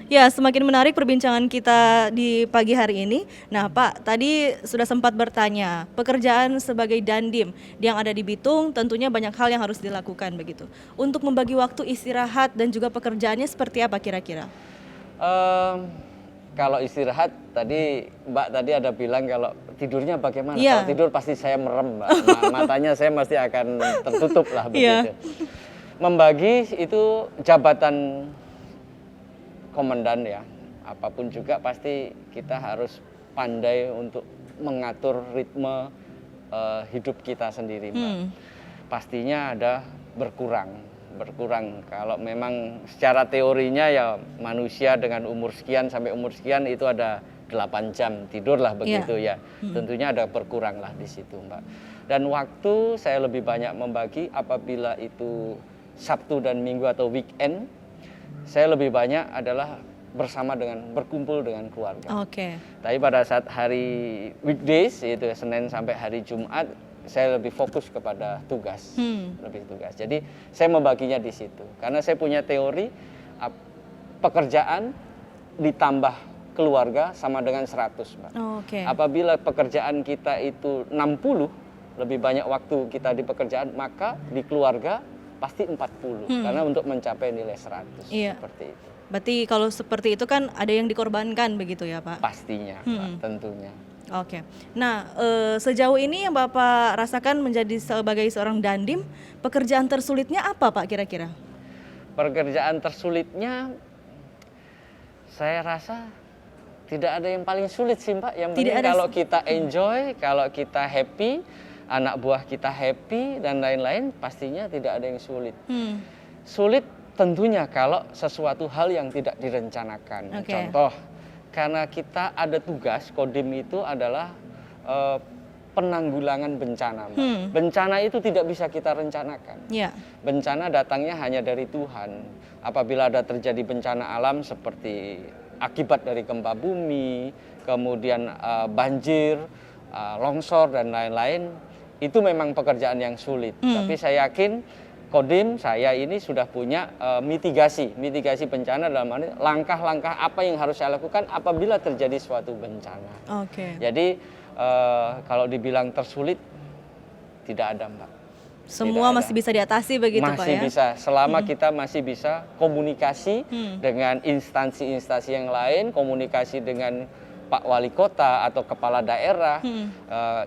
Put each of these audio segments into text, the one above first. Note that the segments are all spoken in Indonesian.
Ya, semakin menarik perbincangan kita di pagi hari ini. Nah, Pak, tadi sudah sempat bertanya, pekerjaan sebagai dandim yang ada di Bitung tentunya banyak hal yang harus dilakukan begitu. Untuk membagi waktu istirahat dan juga pekerjaannya seperti apa kira-kira? Em, Kalau istirahat tadi Mbak tadi ada bilang kalau tidurnya bagaimana? Kalau Iya, tidur pasti saya merem, Mbak. Matanya saya pasti akan tertutup lah iya. begitu. Membagi itu jabatan komandan ya. Apapun juga pasti kita harus pandai untuk mengatur ritme hidup kita sendiri, Mbak. Hmm, Pastinya ada berkurang kalau memang secara teorinya ya manusia dengan umur sekian sampai umur sekian itu ada 8 jam tidur lah iya. begitu ya. Tentunya ada berkurang lah di situ, Mbak. Dan waktu saya lebih banyak membagi apabila itu Sabtu dan Minggu atau weekend, saya lebih banyak adalah berkumpul dengan keluarga. Oke. Tapi pada saat hari weekdays, yaitu Senin sampai hari Jumat, saya lebih fokus kepada tugas, lebih tugas. Jadi saya membaginya di situ, karena saya punya teori pekerjaan ditambah keluarga sama dengan 100, Mbak. Oke. Apabila pekerjaan kita itu 60, lebih banyak waktu kita di pekerjaan, maka di keluarga pasti 40, karena untuk mencapai nilai 100, Iya. seperti itu. Berarti kalau seperti itu kan ada yang dikorbankan begitu ya, Pak? Pastinya, Mbak, tentunya. Oke. Nah, sejauh ini yang Bapak rasakan menjadi sebagai seorang dandim, pekerjaan tersulitnya apa, Pak, kira-kira? Pekerjaan tersulitnya, saya rasa tidak ada yang paling sulit sih, Mbak. Yang Tidak penting ada kalau kita enjoy, kalau kita happy, anak buah kita happy dan lain-lain, pastinya tidak ada yang sulit. Sulit tentunya kalau sesuatu hal yang tidak direncanakan. Oke. Contoh, karena kita ada tugas, Kodim itu adalah penanggulangan bencana, Mbak. Bencana itu tidak bisa kita rencanakan. Ya. Bencana datangnya hanya dari Tuhan. Apabila ada terjadi bencana alam seperti akibat dari gempa bumi, kemudian banjir, longsor dan lain-lain, itu memang pekerjaan yang sulit. Tapi saya yakin Kodim saya ini sudah punya mitigasi bencana, dalam arti langkah-langkah apa yang harus saya lakukan apabila terjadi suatu bencana. Oke. Jadi kalau dibilang tersulit, tidak ada, Mbak. Semua Tidak masih ada. bisa diatasi begitu, Pak, Masih ya? bisa, selama kita masih bisa komunikasi dengan instansi-instansi yang lain, komunikasi dengan Pak Wali Kota atau Kepala Daerah,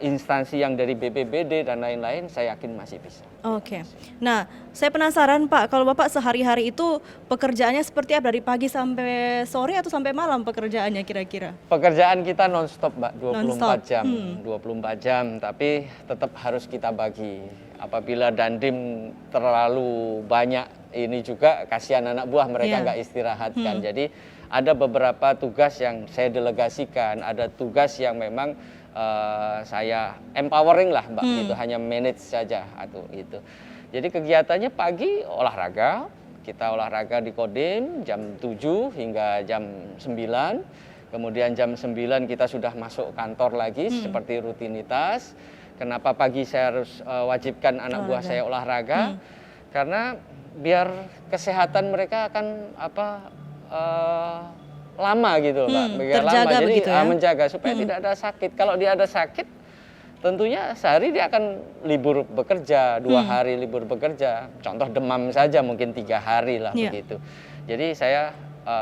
instansi yang dari BPBD dan lain-lain, saya yakin masih bisa. Oke. Nah, saya penasaran, Pak, kalau Bapak sehari-hari itu pekerjaannya seperti apa? Dari pagi sampai sore atau sampai malam pekerjaannya kira-kira? Pekerjaan kita non-stop, Mbak, 24 Non-stop. jam, 24 jam, tapi tetap harus kita bagi. Apabila dandim terlalu banyak, ini juga kasihan anak buah, mereka Iya. nggak istirahat kan. Jadi ada beberapa tugas yang saya delegasikan, ada tugas yang memang saya empowering lah, Mbak, gitu, hanya manage saja atau itu. Jadi kegiatannya pagi olahraga, kita olahraga di Kodim jam 7 hingga jam 9. Kemudian jam 9 kita sudah masuk kantor lagi seperti rutinitas. Kenapa pagi saya harus wajibkan anak buah saya olahraga? Karena biar kesehatan mereka akan lama gitu loh, Mbak. Biar terjaga lama. Jadi begitu ya? menjaga supaya tidak ada sakit. Kalau dia ada sakit, tentunya sehari dia akan libur bekerja, 2 hari libur bekerja. Contoh demam saja mungkin 3 hari lah Iya. begitu. Jadi saya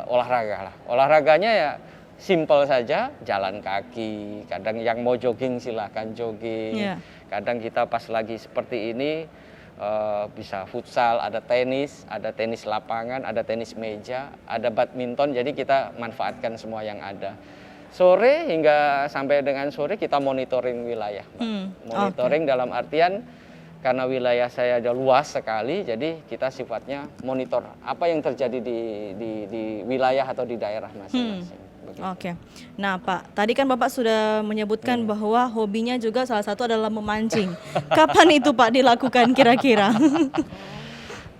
olahraga lah. Olahraganya ya simpel saja, jalan kaki. Kadang yang mau jogging silahkan jogging. Iya. Kadang kita pas lagi seperti ini bisa futsal, ada tenis lapangan, ada tenis meja, ada badminton. Jadi kita manfaatkan semua yang ada. Sore hingga sampai dengan sore kita monitoring wilayah, Mbak. Monitoring dalam artian karena wilayah saya ada luas sekali, jadi kita sifatnya monitor apa yang terjadi di wilayah atau di daerah masing-masing. Begitu. Oke. Nah, Pak, tadi kan Bapak sudah menyebutkan bahwa hobinya juga salah satu adalah memancing. Kapan itu, Pak, dilakukan kira-kira?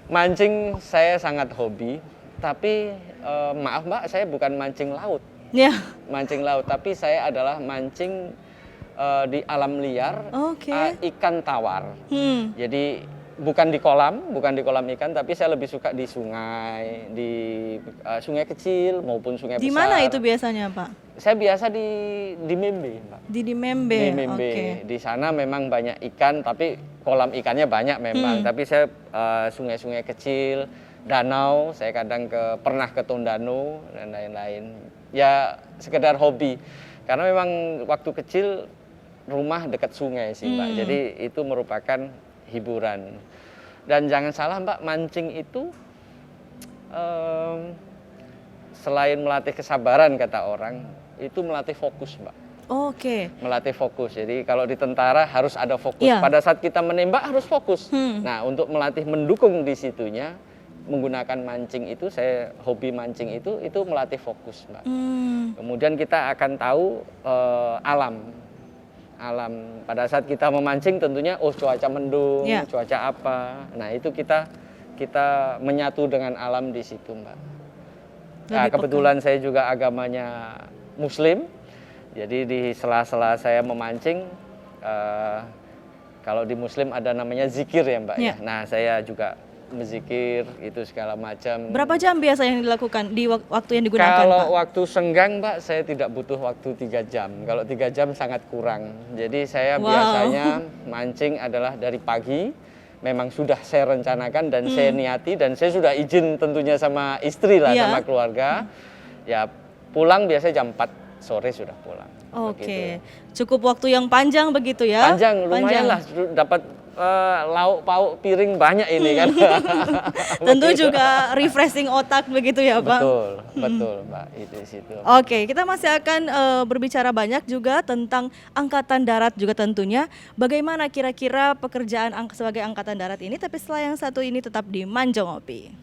Mancing saya sangat hobi, tapi maaf, Mbak, saya bukan mancing laut. Ya. Mancing laut, tapi saya adalah mancing di alam liar, Oke. ikan tawar. Jadi bukan di kolam ikan, tapi saya lebih suka di sungai, di sungai kecil maupun sungai Di besar. mana itu biasanya, Pak? Saya biasa di Membe, Mbak. Di Membe. Di Membe. Oke. Di sana memang banyak ikan, tapi kolam ikannya banyak memang. Tapi saya sungai-sungai kecil, danau, saya kadang pernah ke Tondano dan lain-lain. Ya sekedar hobi. Karena memang waktu kecil rumah dekat sungai sih, Mbak. Jadi itu merupakan hiburan. Dan jangan salah, Mbak, mancing itu selain melatih kesabaran kata orang, itu melatih fokus, Mbak. Oke. Melatih fokus. Jadi kalau di tentara harus ada fokus. Iya. Pada saat kita menembak harus fokus. Nah, untuk melatih mendukung di situnya menggunakan mancing itu, saya hobi mancing itu melatih fokus, Mbak. Kemudian kita akan tahu alam. Pada saat kita memancing tentunya cuaca mendung, Ya. cuaca apa. Nah, itu kita menyatu dengan alam di situ, Mbak. Nah, Lebih kebetulan saya juga agamanya Muslim. Jadi di sela-sela saya memancing, kalau di Muslim ada namanya zikir ya, Mbak. Ya. Nah, saya juga berzikir itu segala macam. Berapa jam biasa yang dilakukan di waktu yang digunakan, Kalau Pak? waktu senggang, Mbak, saya tidak butuh waktu 3 jam. Kalau 3 jam sangat kurang. Jadi saya Wow. biasanya mancing adalah dari pagi. Memang sudah saya rencanakan dan saya niati dan saya sudah izin tentunya sama istri lah, Iya. sama keluarga. Ya pulang biasanya jam 4 sore sudah pulang. Oke. Begitu. Cukup waktu yang panjang begitu ya? Panjang, lumayan lah dapat lauk pauk piring banyak ini kan. Tentu juga refreshing otak begitu ya, Pak? Betul, Mbak, itu di situ. Oke, kita masih akan berbicara banyak juga tentang angkatan darat juga tentunya. Bagaimana kira-kira pekerjaan sebagai angkatan darat ini, tapi setelah yang satu ini tetap di Manjo Ngopi.